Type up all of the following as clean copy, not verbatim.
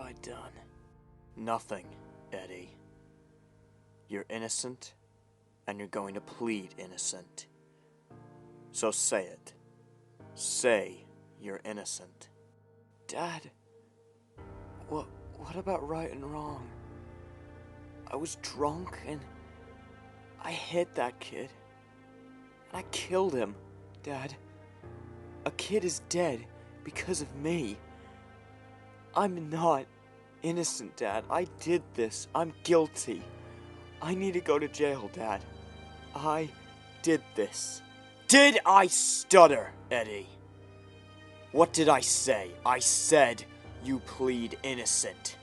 I done? Nothing, Eddie. You're innocent, and you're going to plead innocent. So say it. Say you're innocent. Dad, what about right and wrong? I was drunk and I hit that kid. And I killed him, Dad. A kid is dead because of me. I'm not innocent, Dad. I did this. I'm guilty. I need to go to jail, Dad. I did this. Did I stutter, Eddie? What did I say? I said you plead innocent.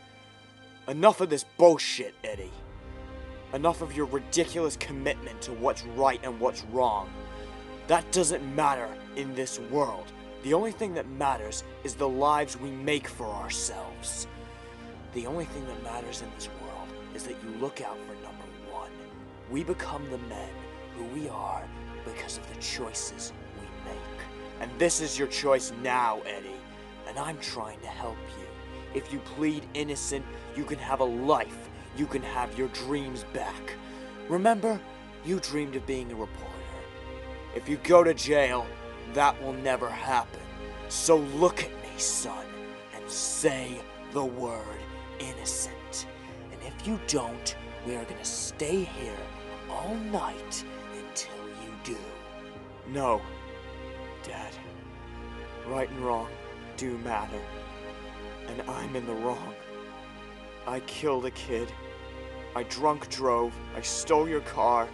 Enough of this bullshit, Eddie. Enough of your ridiculous commitment to what's right and what's wrong. That doesn't matter in this world. The only thing that matters is the lives we make for ourselves. The only thing that matters in this world is that you look out for number one. We become the men who we are because of the choices we make. And this is your choice now, Eddie. And I'm trying to help you. If you plead innocent, you can have a life. You can have your dreams back. Remember, you dreamed of being a reporter. If you go to jail, that will never happen. So look at me, son, and say the word innocent. And if you don't, we are gonna stay here all night until you do. No, Dad. Right and wrong do matter. And I'm in the wrong. I killed a kid. I drunk drove. I stole your car.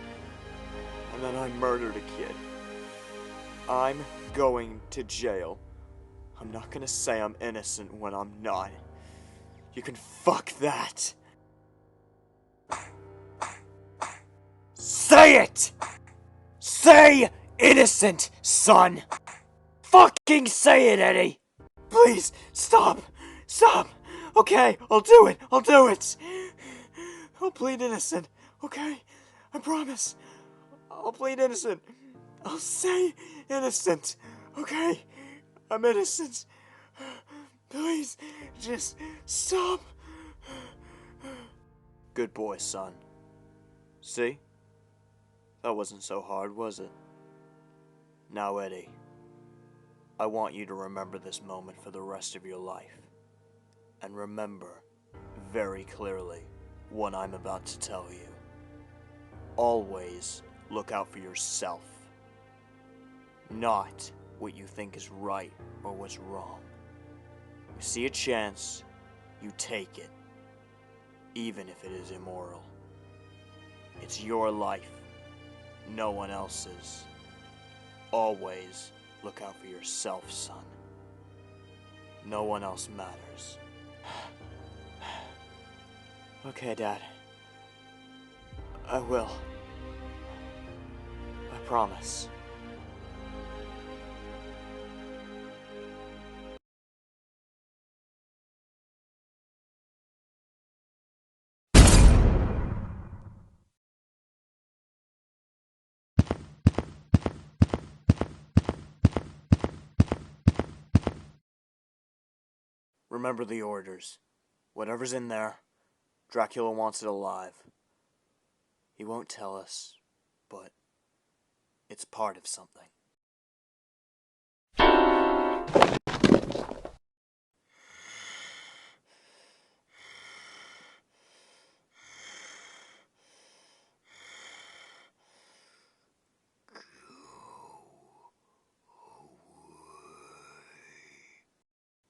And then I murdered a kid. I'm going to jail. I'm not gonna say I'm innocent when I'm not. You can fuck that. Say it! Say innocent, son! Fucking say it, Eddie! Please, stop! Stop! Okay, I'll do it! I'll do it! I'll plead innocent, okay? I promise. I'll plead innocent. I'll say innocent, okay? I'm innocent. Please, just stop. Good boy, son. See? That wasn't so hard, was it? Now, Eddie, I want you to remember this moment for the rest of your life. And remember very clearly what I'm about to tell you. Always look out for yourself. Not what you think is right or what's wrong. You see a chance, you take it. Even if it is immoral. It's your life, no one else's. Always look out for yourself, son. No one else matters. Okay, Dad. I will. I promise. Remember the orders. Whatever's in there, Dracula wants it alive. He won't tell us, but it's part of something.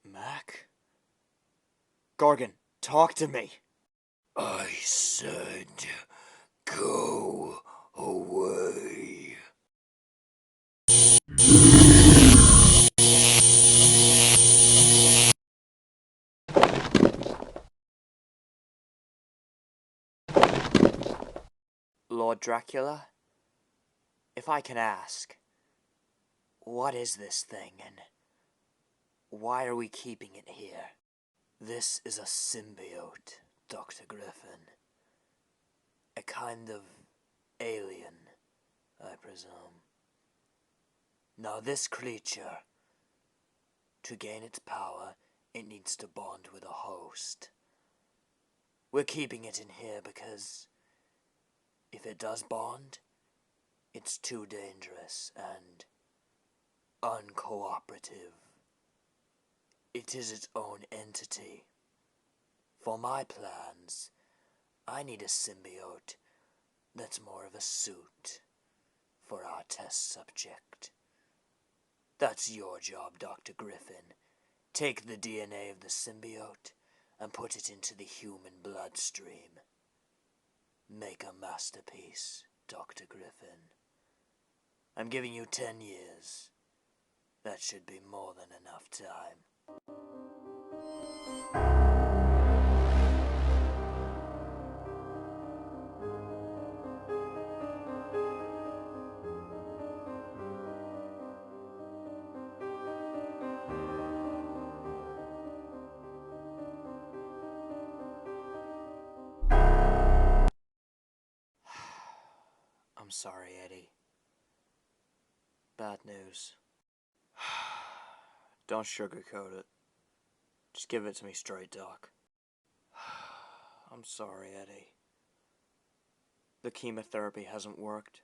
Mac? Gargan, talk to me. I said, go away. Lord Dracula, if I can ask, what is this thing and why are we keeping it here? This is a symbiote, Dr. Griffin. A kind of alien, I presume. Now this creature, to gain its power, it needs to bond with a host. We're keeping it in here because if it does bond, it's too dangerous and uncooperative. It is its own entity. For my plans, I need a symbiote that's more of a suit for our test subject. That's your job, Dr. Griffin. Take the DNA of the symbiote and put it into the human bloodstream. Make a masterpiece, Dr. Griffin. I'm giving you 10 years. That should be more than enough time. I'm sorry, Eddie. Bad news. Don't sugarcoat it. Just give it to me straight, Doc. I'm sorry, Eddie. The chemotherapy hasn't worked.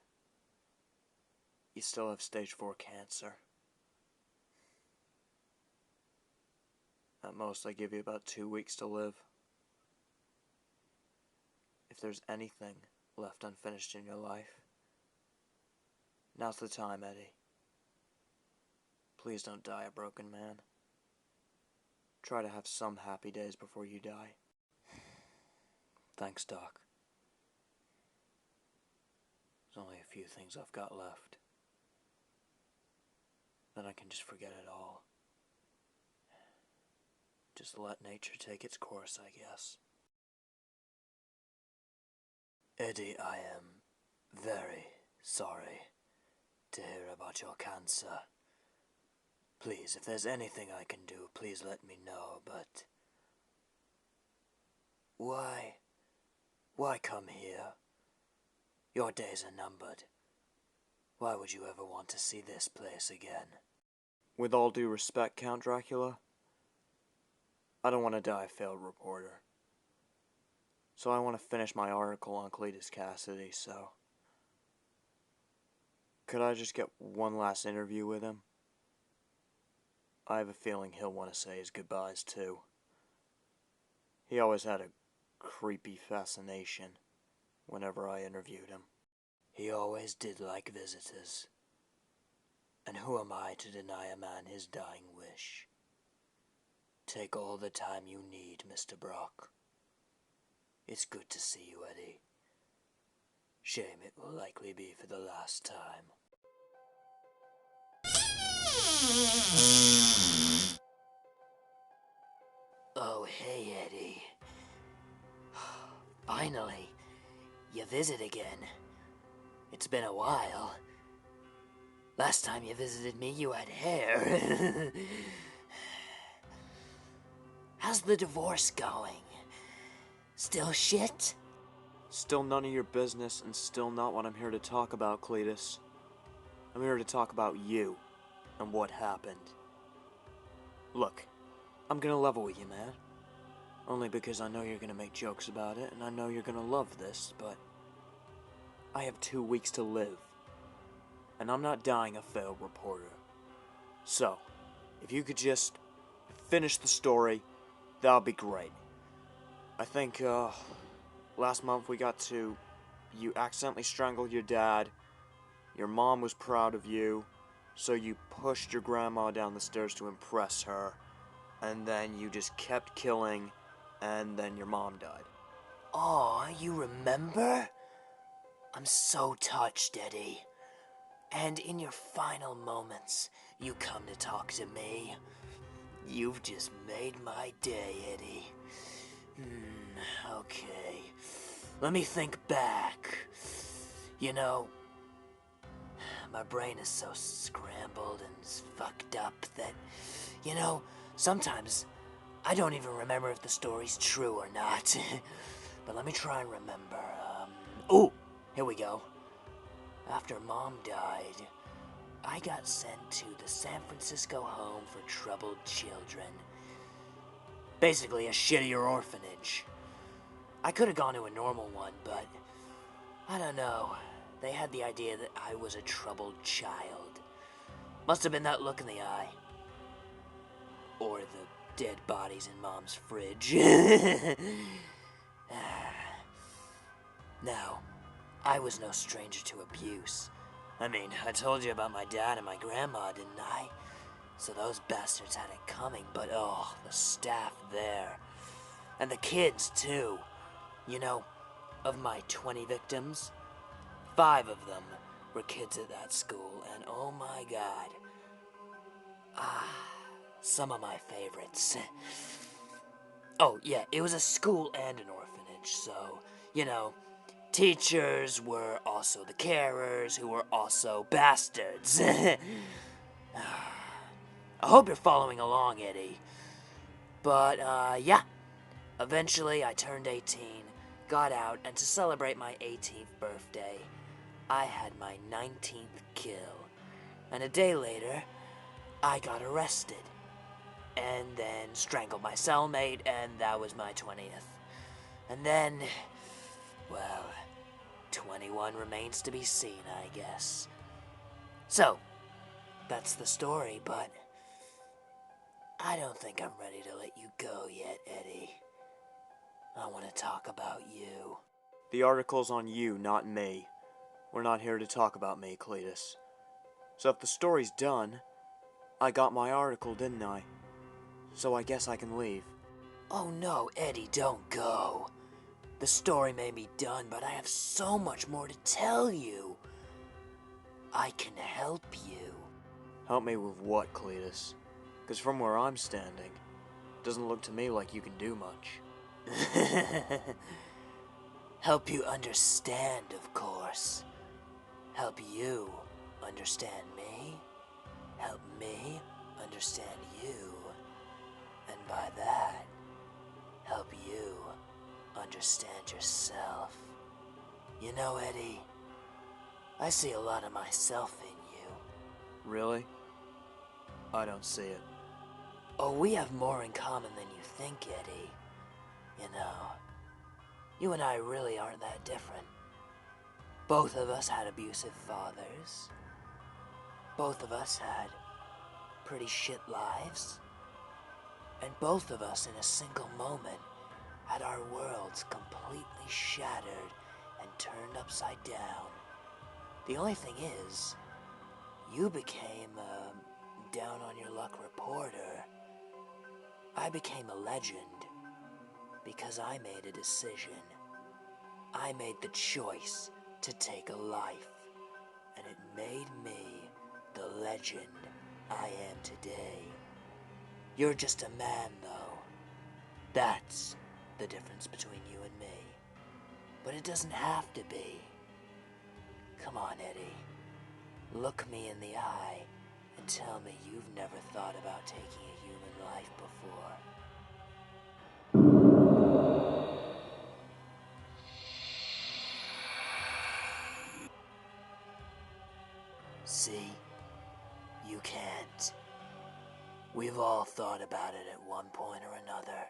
You still have stage 4 cancer. At most, I give you about 2 weeks to live. If there's anything left unfinished in your life, now's the time, Eddie. Please don't die a broken man. Try to have some happy days before you die. Thanks, Doc. There's only a few things I've got left. Then I can just forget it all. Just let nature take its course, I guess. Eddie, I am very sorry to hear about your cancer. Please, if there's anything I can do, please let me know, but... Why come here? Your days are numbered. Why would you ever want to see this place again? With all due respect, Count Dracula, I don't want to die a failed reporter. So I want to finish my article on Cletus Kasady, so... Could I just get one last interview with him? I have a feeling he'll want to say his goodbyes, too. He always had a creepy fascination whenever I interviewed him. He always did like visitors. And who am I to deny a man his dying wish? Take all the time you need, Mr. Brock. It's good to see you, Eddie. Shame it will likely be for the last time. Oh, hey, Eddie. Finally, you visit again. It's been a while. Last time you visited me, you had hair. How's the divorce going? Still shit? Still none of your business, and still not what I'm here to talk about, Cletus. I'm here to talk about you, and what happened. Look, I'm gonna level with you, man. Only because I know you're gonna make jokes about it, and I know you're gonna love this, but... I have 2 weeks to live. And I'm not dying a failed reporter. So, if you could just finish the story, that would be great. I think, last month we got to... You accidentally strangled your dad. Your mom was proud of you. So you pushed your grandma down the stairs to impress her. And then you just kept killing, and then your mom died. Aw, you remember? I'm so touched, Eddie. And in your final moments, you come to talk to me. You've just made my day, Eddie. Okay. Let me think back. You know, my brain is so scrambled and fucked up that, you know, sometimes I don't even remember if the story's true or not. But let me try and remember. Oh, here we go. After Mom died, I got sent to the San Francisco Home for Troubled Children. Basically a shittier orphanage. I could have gone to a normal one, but I don't know. They had the idea that I was a troubled child. Must have been that look in the eye. Or the dead bodies in Mom's fridge. Now, I was no stranger to abuse. I mean, I told you about my dad and my grandma, didn't I? So those bastards had it coming, but oh, the staff there. And the kids, too. You know, of my 20 victims, 5 of them were kids at that school, and oh my god. Some of my favorites. Oh, yeah, it was a school and an orphanage, so, you know, teachers were also the carers, who were also bastards. I hope you're following along, Eddie. But, yeah. Eventually, I turned 18, got out, and to celebrate my 18th birthday, I had my 19th kill. And a day later, I got arrested. And then strangled my cellmate, and that was my 20th. And then, well, 21 remains to be seen, I guess. So, that's the story, but I don't think I'm ready to let you go yet, Eddie. I want to talk about you. The article's on you, not me. We're not here to talk about me, Cletus. So if the story's done, I got my article, didn't I? So I guess I can leave. Oh no, Eddie, don't go. The story may be done, but I have so much more to tell you. I can help you. Help me with what, Cletus? Because from where I'm standing, it doesn't look to me like you can do much. Help you understand, of course. Help you understand me. Help me understand you. And by that, help you understand yourself. You know, Eddie, I see a lot of myself in you. Really? I don't see it. Oh, we have more in common than you think, Eddie. You know, you and I really aren't that different. Both of us had abusive fathers. Both of us had pretty shit lives. And both of us, in a single moment, had our worlds completely shattered and turned upside down. The only thing is, you became a down-on-your-luck reporter. I became a legend because I made a decision. I made the choice to take a life, and it made me the legend I am today. You're just a man, though. That's the difference between you and me. But it doesn't have to be. Come on, Eddie. Look me in the eye and tell me you've never thought about taking a human life before. See? You can't. We've all thought about it at one point or another.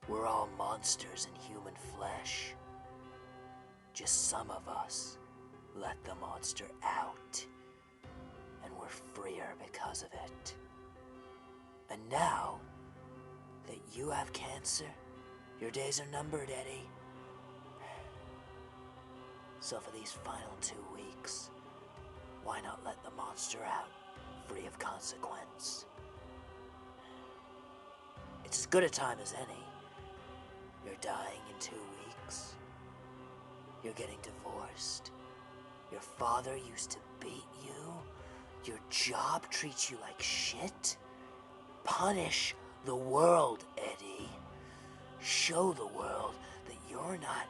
We're all monsters in human flesh. Just some of us let the monster out. And we're freer because of it. And now that you have cancer, your days are numbered, Eddie. So for these final 2 weeks, why not let the monster out, free of consequence? It's as good a time as any. You're dying in 2 weeks. You're getting divorced. Your father used to beat you. Your job treats you like shit. Punish the world, Eddie. Show the world that you're not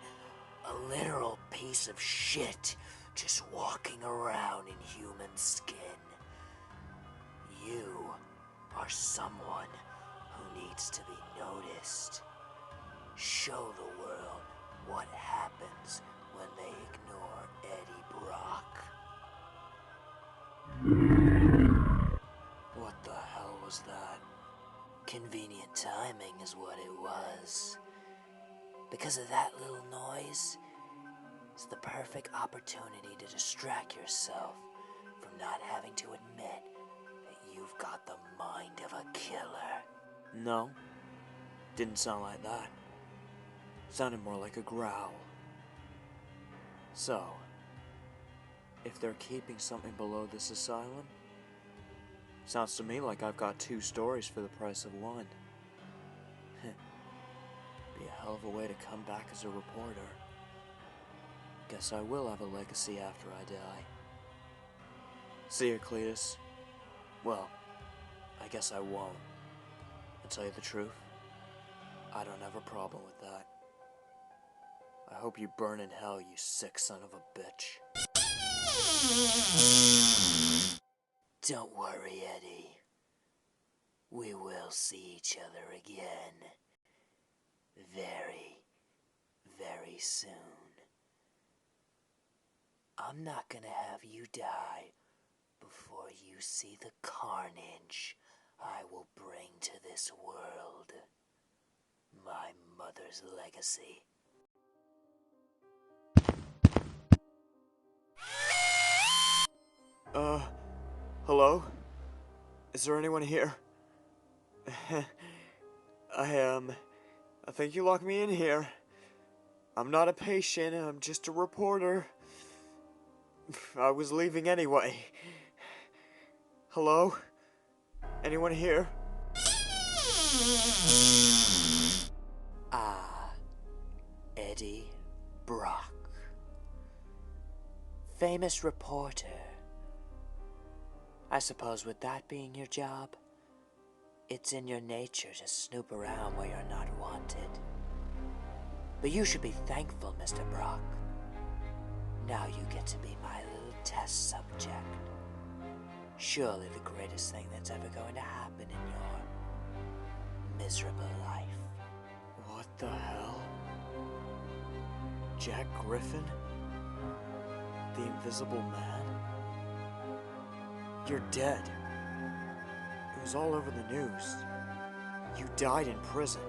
a literal piece of shit just walking around in human skin. You are someone who needs to be noticed. Show the world what happens when they ignore Eddie Brock. What the hell was that? Convenient timing, is what it was. Because of that little noise, it's the perfect opportunity to distract yourself from not having to admit that you've got the mind of a killer. No, didn't sound like that. Sounded more like a growl. So, if they're keeping something below this asylum, sounds to me like I've got 2 stories for the price of 1. Be a hell of a way to come back as a reporter. Guess I will have a legacy after I die. See ya, Cletus. Well, I guess I won't. To tell you the truth, I don't have a problem with that. I hope you burn in hell, you sick son of a bitch. Don't worry, Eddie. We will see each other again. Very, very soon. I'm not gonna have you die before you see the carnage I will bring to this world. My mother's legacy. Hello? Is there anyone here? I think you locked me in here. I'm not a patient, I'm just a reporter. I was leaving anyway. Hello? Anyone here? Ah, Eddie Brock. Famous reporter. I suppose with that being your job, it's in your nature to snoop around where you're not wanted. But you should be thankful, Mr. Brock. Now you get to be my little test subject. Surely the greatest thing that's ever going to happen in your miserable life. What the hell? Jack Griffin? The Invisible Man? You're dead. It was all over the news. You died in prison.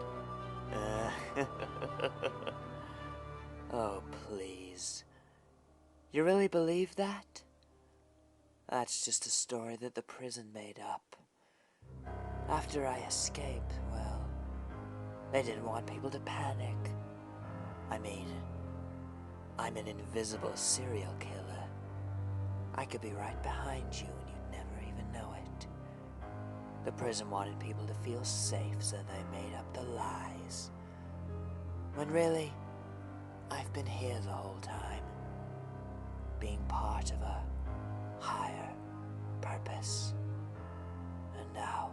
Oh, please. You really believe that? That's just a story that the prison made up. After I escaped, well, they didn't want people to panic. I mean, I'm an invisible serial killer. I could be right behind you and you'd never even know it. The prison wanted people to feel safe, so they made up the lies. When really, I've been here the whole time, being part of a higher purpose. And now,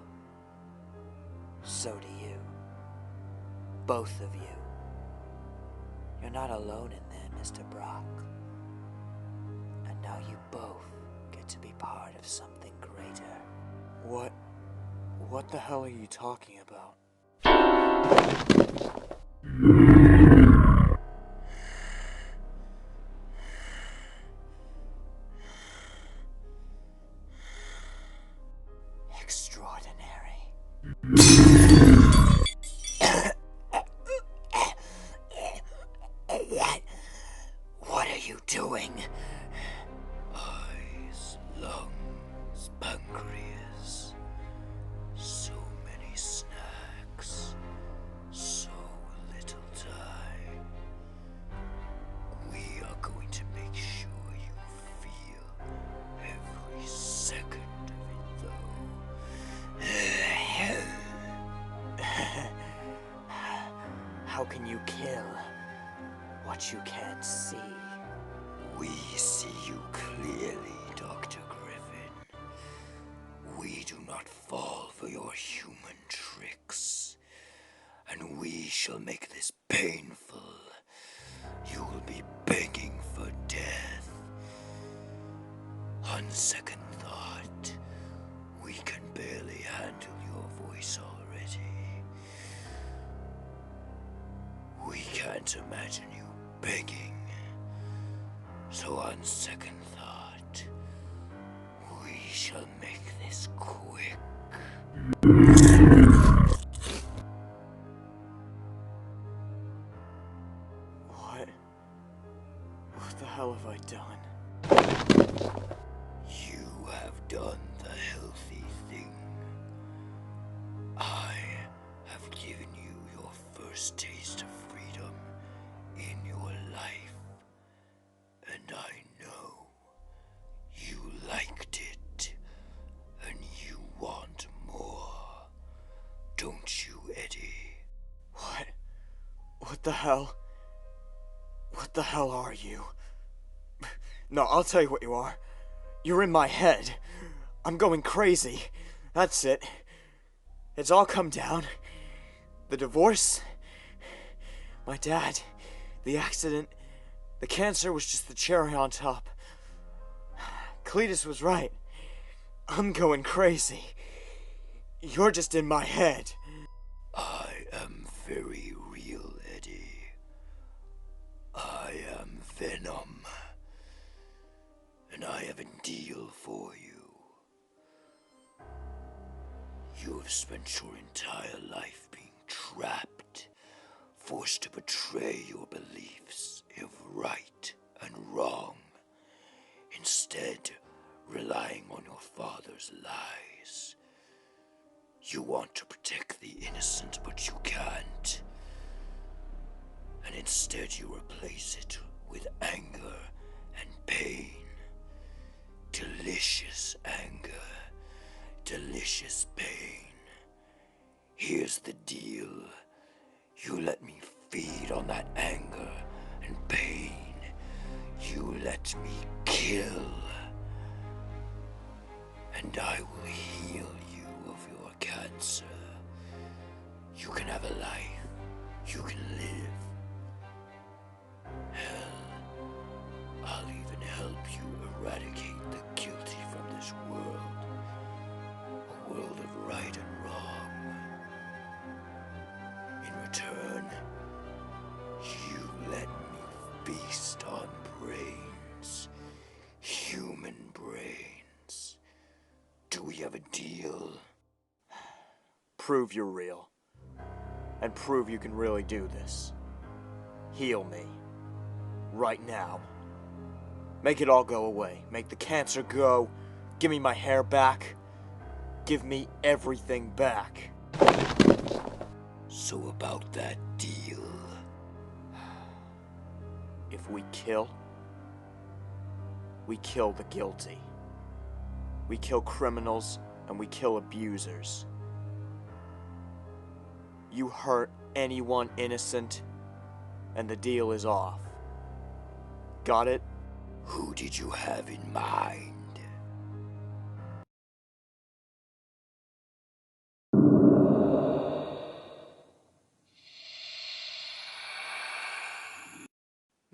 so do you. Both of you. You're not alone in there, Mr. Brock. And now you both get to be part of something greater. What the hell are you talking about? Extraordinary. What are you doing? Eyes, lungs, pancreas. So many snacks. So little time. We are going to make sure you feel every second of it, though. How can you kill what you can't see? We see you clearly, Dr. Griffin. We do not fall for your human tricks. And we shall make this painful. You will be begging for death. On second thought, we can barely handle your voice already. We can't imagine you begging. So on second thought, we shall make this quick. have I done? You have done the healthy thing. I have given you your first taste of freedom in your life, and I know you liked it, and you want more, don't you, Eddie? What? What the hell? What the hell are you? No, I'll tell you what you are. You're in my head. I'm going crazy. That's it. It's all come down. The divorce, my dad, the accident, the cancer was just the cherry on top. Cletus was right. I'm going crazy. You're just in my head. I am very real, Eddie. I am Venom. And I have a deal for you. You have spent your entire life being trapped, forced to betray your beliefs of right and wrong, instead relying on your father's lies. You want to protect the innocent, but you can't. And instead you replace it with anger and pain. Delicious anger, delicious pain. Here's the deal. You let me feed on that anger and pain. You let me kill. And I will heal you of your cancer. You can have a life. You can live. Hell, I'll even help you eradicate the guilty from this world. A world of right and wrong. In return, you let me feast on brains. Human brains. Do we have a deal? Prove you're real. And prove you can really do this. Heal me. Right now. Make it all go away. Make the cancer go. Give me my hair back. Give me everything back. So about that deal. If we kill the guilty. We kill criminals and we kill abusers. You hurt anyone innocent, and the deal is off. Got it? Who did you have in mind?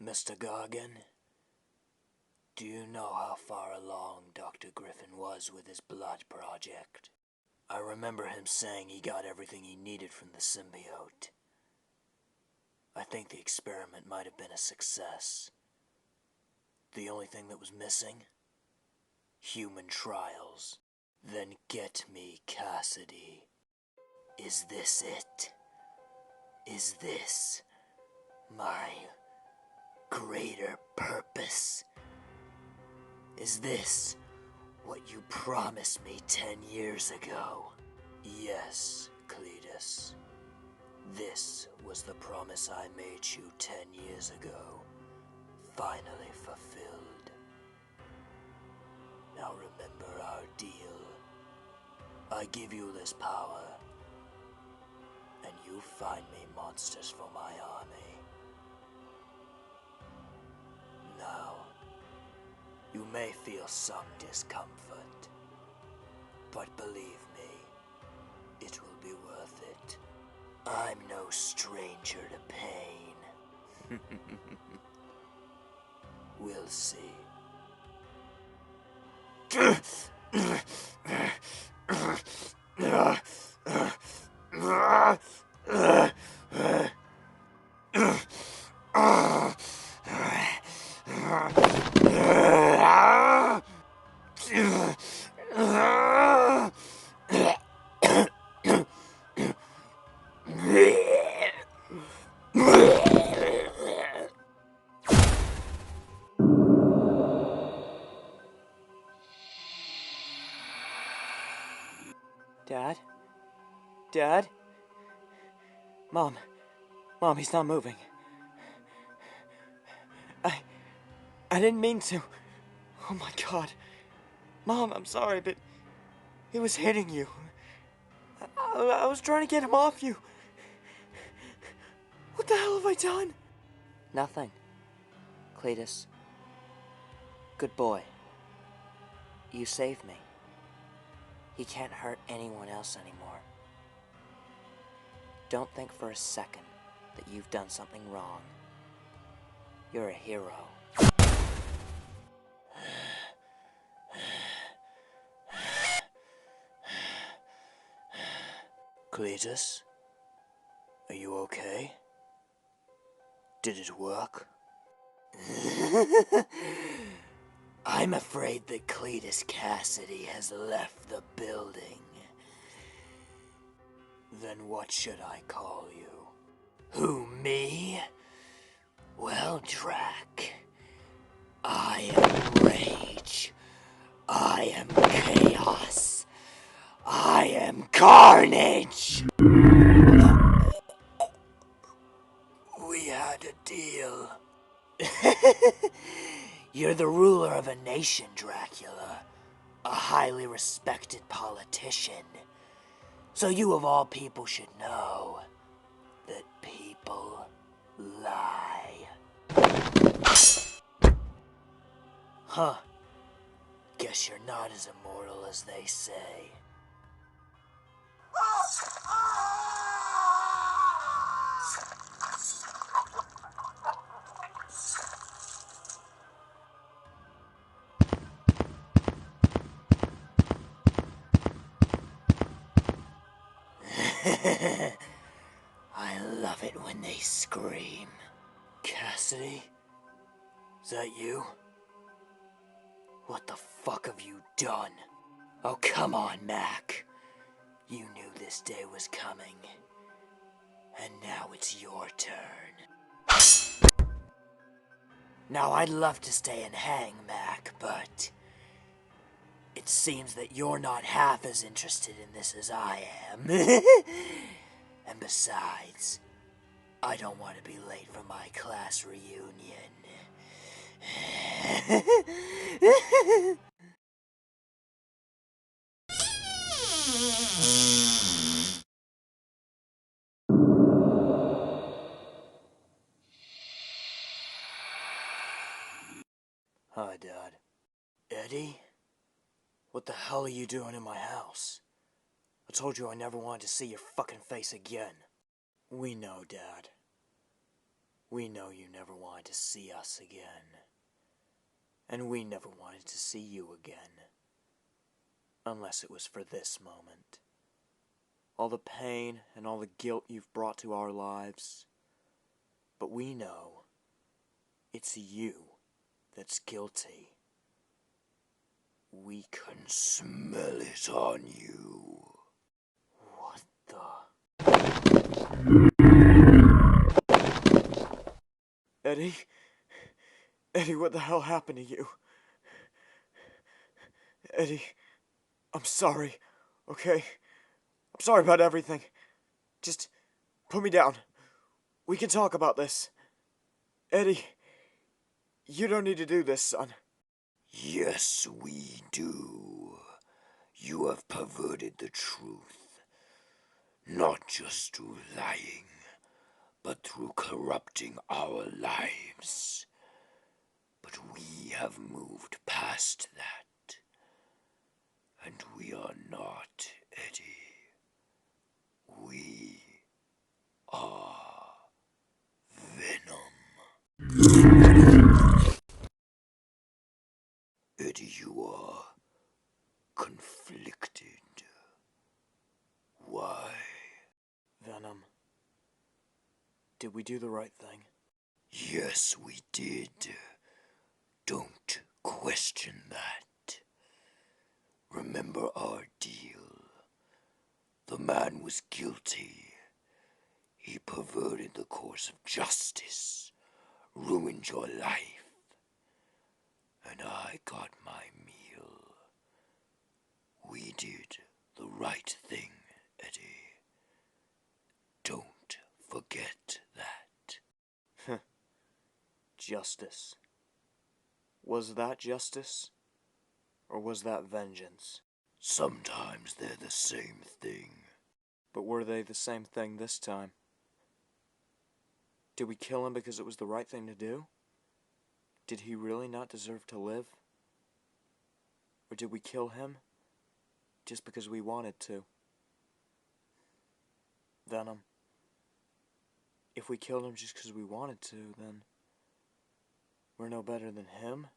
Mr. Gargan, do you know how far along Dr. Griffin was with his blood project? I remember him saying he got everything he needed from the symbiote. I think the experiment might have been a success. The only thing that was missing? Human trials. Then get me, Kasady. Is this it? Is this my greater purpose? Is this what you promised me 10 years ago? Yes, Cletus. This was the promise I made you 10 years ago. Finally fulfilled. Now remember our deal. I give you this power, and you find me monsters for my army. Now, you may feel some discomfort, but believe me, it will be worth it. I'm no stranger to pain. We'll see. Dad? Dad? Mom, he's not moving. I didn't mean to. Oh my God. Mom, I'm sorry, but he was hitting you. I was trying to get him off you. What the hell have I done? Nothing. Cletus. Good boy. You saved me. He can't hurt anyone else anymore. Don't think for a second that you've done something wrong. You're a hero. Cletus? Are you okay? Did it work? I'm afraid that Cletus Kasady has left the building. Then what should I call you? Who, me? Well, Drac, I am rage. I am chaos. I am carnage! We had a deal. You're the ruler of a nation, Dracula. A highly respected politician. So you of all people should know that people lie. Huh. Guess you're not as immortal as they say. I love it when they scream. Kasady? Is that you? What the fuck have you done? Oh, come on, Mac. You knew this day was coming. And now it's your turn. Now, I'd love to stay and hang, Mac, but it seems that you're not half as interested in this as I am. And besides, I don't want to be late for my class reunion. Hi, Dad. Eddie? What the hell are you doing in my house? I told you I never wanted to see your fucking face again. We know, Dad. We know you never wanted to see us again. And we never wanted to see you again. Unless it was for this moment. All the pain and all the guilt you've brought to our lives. But we know it's you that's guilty. We can smell it on you. What the? Eddie? Eddie, what the hell happened to you? Eddie, I'm sorry, okay? I'm sorry about everything. Just put me down. We can talk about this. Eddie, you don't need to do this, son. Yes, we do. You have perverted the truth. Not just through lying, but through corrupting our lives. But we have moved past that. And we are not Eddie. We are Venom. Eddie, you are conflicted. Why? Venom, did we do the right thing? Yes, we did. Don't question that. Remember our deal. The man was guilty. He perverted the course of justice, ruined your life, and I got my meal. We did the right thing, Eddie. Don't forget that. Justice. Was that justice? Or was that vengeance? Sometimes they're the same thing. But were they the same thing this time? Did we kill him because it was the right thing to do? Did he really not deserve to live? Or did we kill him just because we wanted to? Venom. If we killed him just because we wanted to, then we're no better than him.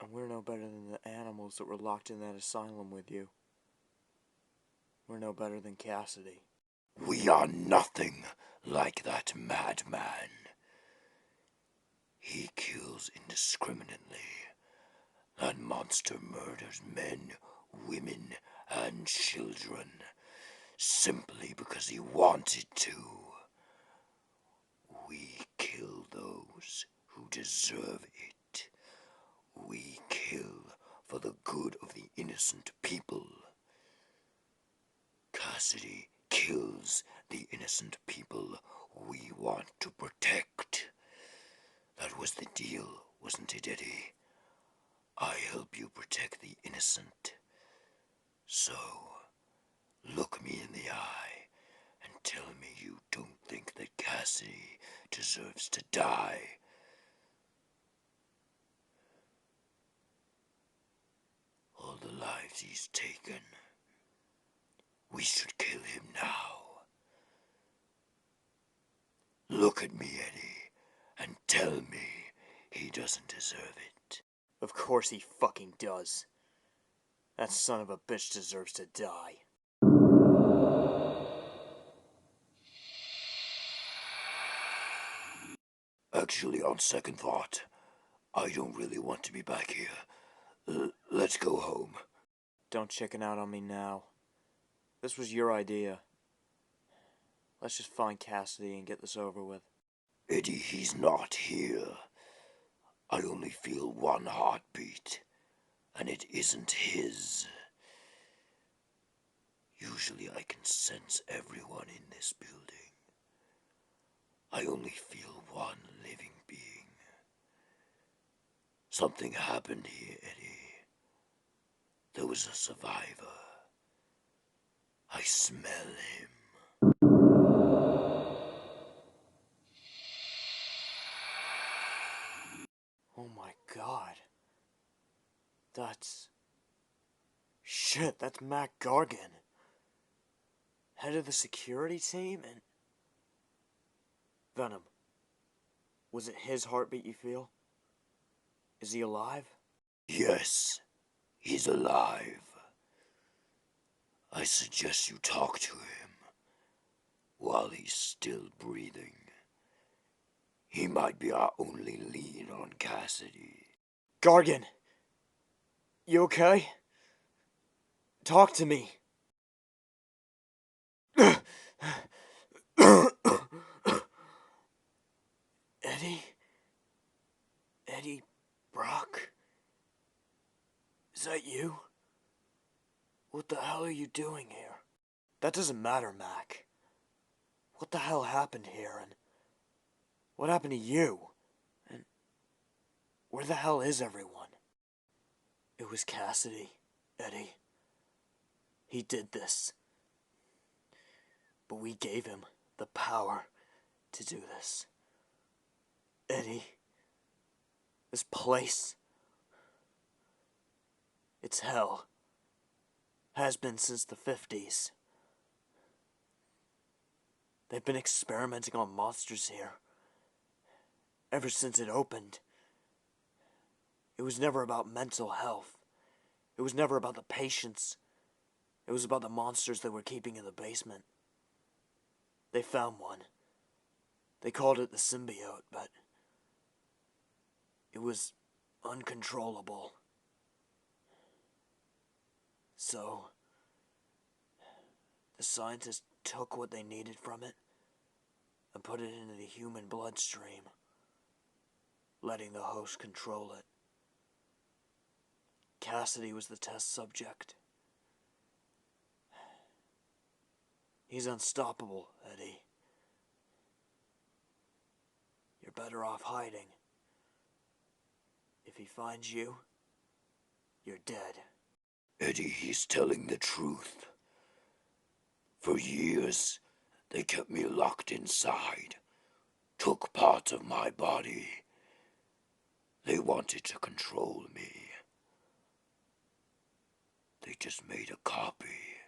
And we're no better than the animals that were locked in that asylum with you. We're no better than Kasady. We are nothing like that madman. He kills indiscriminately. That monster murders men, women, and children simply because he wanted to. We kill those who deserve it. We kill for the good of the innocent people. Kasady kills the innocent people we want to protect. That was the deal, wasn't it, Eddie? I help you protect the innocent. So, look me in the eye and tell me you don't think that Kasady deserves to die. All the lives he's taken. We should kill him now. Look at me, Eddie, and tell me he doesn't deserve it. Of course he fucking does. That son of a bitch deserves to die. Actually, on second thought, I don't really want to be back here. Let's go home. Don't chicken out on me now. This was your idea. Let's just find Kasady and get this over with. Eddie, he's not here. I only feel one heartbeat, and it isn't his. Usually I can sense everyone in this building. I only feel one living being. Something happened here, Eddie. There was a survivor. I smell him. Oh my god. That's... Shit, that's Mac Gargan. Head of the security team and... Venom. Was it his heartbeat you feel? Is he alive? Yes, he's alive. I suggest you talk to him while he's still breathing. He might be our only lead on Kasady. Gargan! You okay? Talk to me. Eddie? Eddie Brock? Is that you? What the hell are you doing here? That doesn't matter, Mac. What the hell happened here, and what happened to you? And where the hell is everyone? It was Kasady, Eddie. He did this. But we gave him the power to do this. Eddie, this place, it's hell. Has been since the 50s. They've been experimenting on monsters here ever since it opened. It was never about mental health. It was never about the patients. It was about the monsters they were keeping in the basement. They found one. They called it the symbiote, but it was uncontrollable. So, the scientists took what they needed from it and put it into the human bloodstream, letting the host control it. Kasady was the test subject. He's unstoppable, Eddie. You're better off hiding. If he finds you, you're dead. Eddie, he's telling the truth. For years, they kept me locked inside, took parts of my body. They wanted to control me. They just made a copy.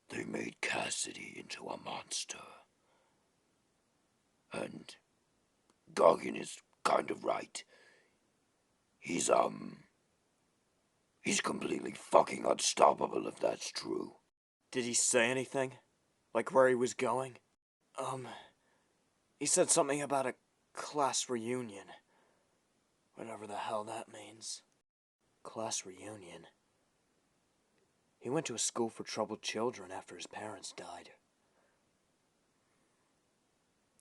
They made Kasady into a monster. And Gargan is kind of right. He's completely fucking unstoppable if that's true. Did he say anything? Like where he was going? He said something about a class reunion. Whatever the hell that means. Class reunion? He went to a school for troubled children after his parents died.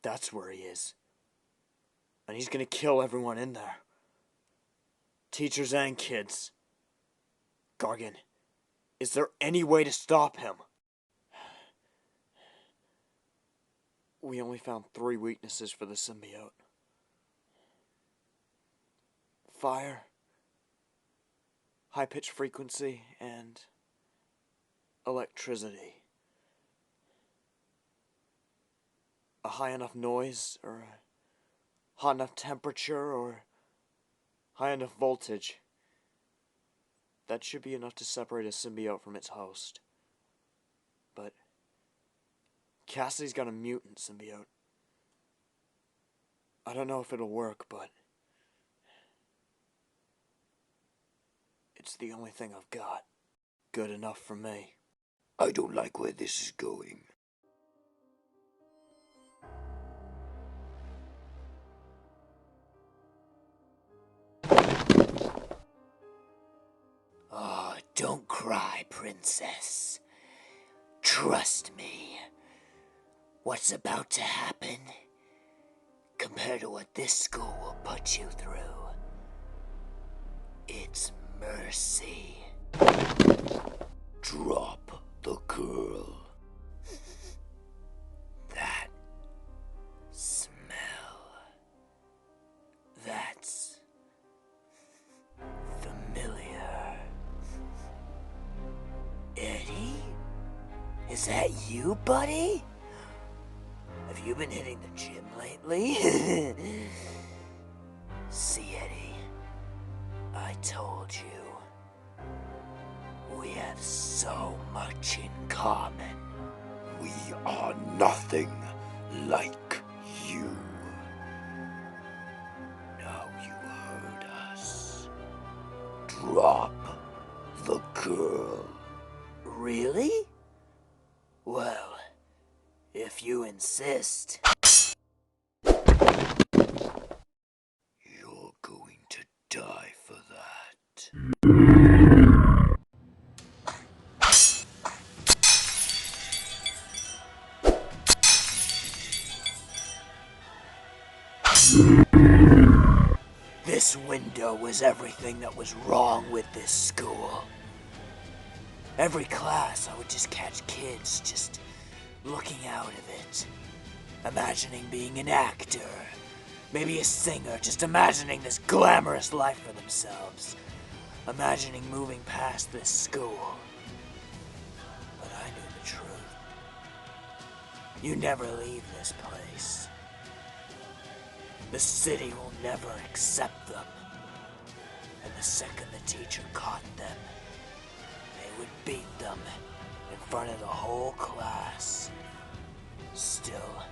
That's where he is. And he's gonna kill everyone in there. Teachers and kids. Gargan, is there any way to stop him? We only found 3 weaknesses for the symbiote. Fire, high-pitched frequency, and electricity. A high enough noise, or a hot enough temperature, or high enough voltage. That should be enough to separate a symbiote from its host. But Kasady's got a mutant symbiote. I don't know if it'll work, but it's the only thing I've got. Good enough for me. I don't like where this is going. Oh, don't cry, princess. Trust me. What's about to happen, compared to what this school will put you through, it's mercy. Drop the girl. That smell. That's familiar. Eddie? Is that you, buddy? Have you been hitting the gym lately? See, Eddie, I told you. We have so much in common. We are nothing like you. Now you heard us. Drop the girl. Really? Well, if you insist. You're going to die for that. This window was everything that was wrong with this school. Every class, I would just catch kids just looking out of it. Imagining being an actor, maybe a singer, just imagining this glamorous life for themselves. Imagining moving past this school. But I knew the truth. You never leave this place. The city will never accept them. And the second the teacher caught them, they would beat them in front of the whole class. Still,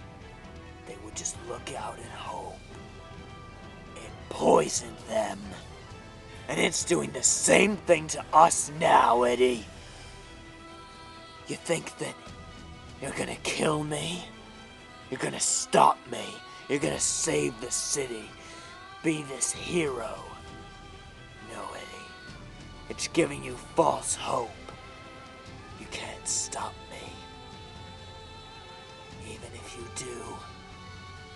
they would just look out and hope. It poisoned them. And it's doing the same thing to us now, Eddie. You think that you're gonna kill me? You're gonna stop me? You're gonna save the city? Be this hero? No, Eddie. It's giving you false hope. You can't stop me. Even if you do,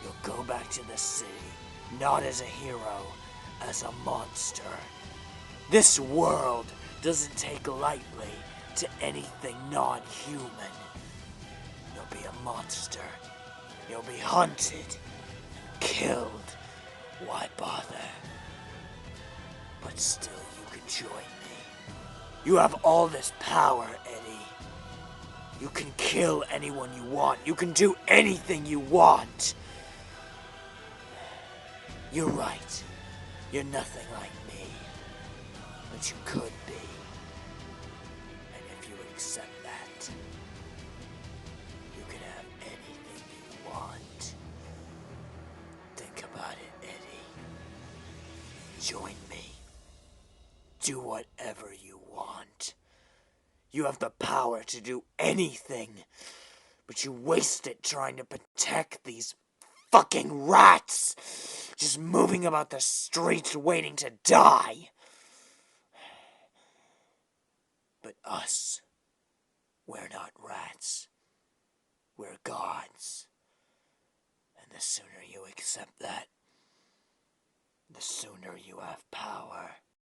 you'll go back to the city, not as a hero, as a monster. This world doesn't take lightly to anything non-human, you'll be a monster. You'll be hunted, killed. Why bother? But still you can join me. You have all this power, Eddie. You can kill anyone you want. You can do anything you want. You're right. You're nothing like me. But you could be. And if you accept that, you can have anything you want. Think about it, Eddie. Join me. Do whatever you want. You have the power to do anything, but you waste it trying to protect these fucking rats, just moving about the streets waiting to die. But us, we're not rats. We're gods. And the sooner you accept that, the sooner you have power.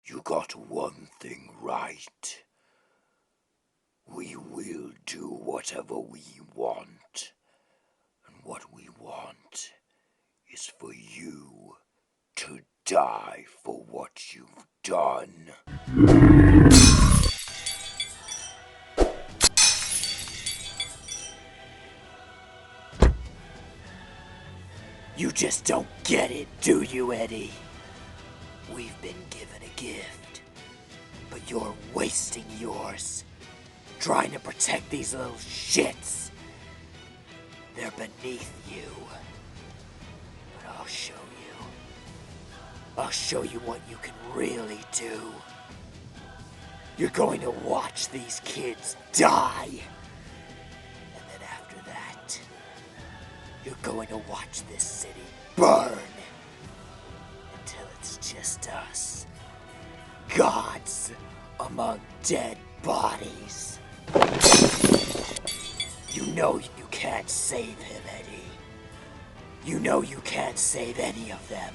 You got one thing right. We will do whatever we want. And what we want is for you to die for what you've done. You just don't get it, do you, Eddie? We've been given a gift, but you're wasting yours, trying to protect these little shits. They're beneath you. But I'll show you. I'll show you what you can really do. You're going to watch these kids die. And then after that, you're going to watch this city burn. Until it's just us. Gods among dead bodies. You know you can't save him, Eddie. You know you can't save any of them.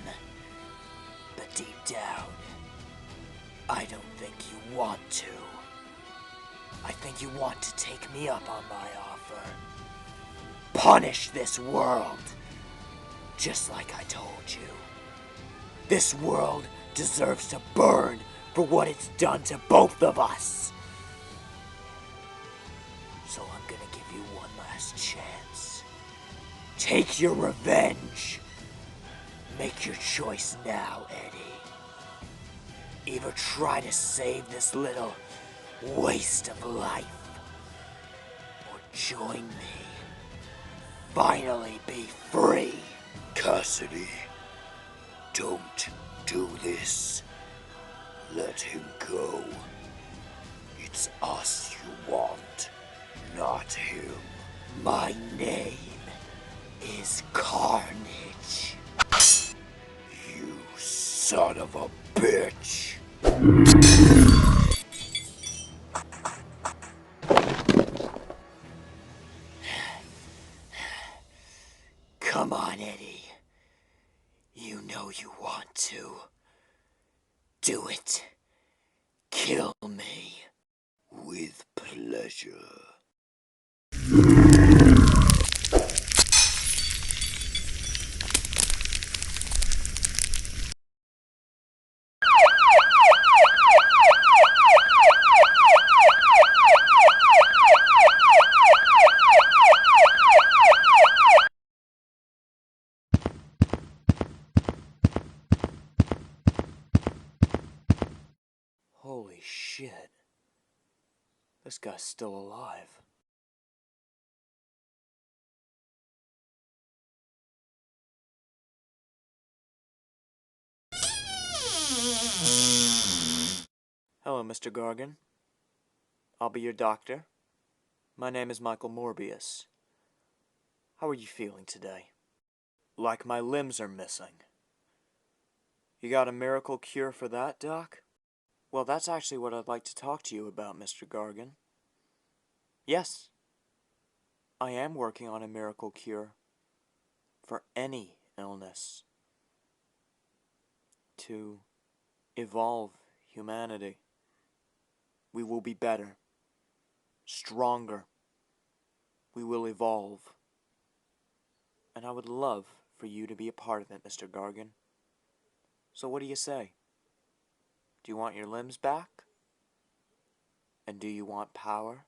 But deep down, I don't think you want to. I think you want to take me up on my offer. Punish this world. Just like I told you. This world deserves to burn for what it's done to both of us. So I'm gonna give you one last chance. Take your revenge. Make your choice now, Eddie. Either try to save this little waste of life, or join me. Finally be free. Kasady, don't do this. Let him go. It's us you want, not him. My name is Carnage. You son of a bitch. Come on, Eddie. You know you want to. Do it. Kill me. With pleasure. Holy shit. This guy's still alive. Hello, Mr. Gargan. I'll be your doctor. My name is Michael Morbius. How are you feeling today? Like my limbs are missing. You got a miracle cure for that, Doc? Well, that's actually what I'd like to talk to you about, Mr. Gargan. Yes, I am working on a miracle cure for any illness to evolve humanity. We will be better. stronger. We will evolve. And I would love for you to be a part of it, Mr. Gargan. So what do you say? Do you want your limbs back? And do you want power?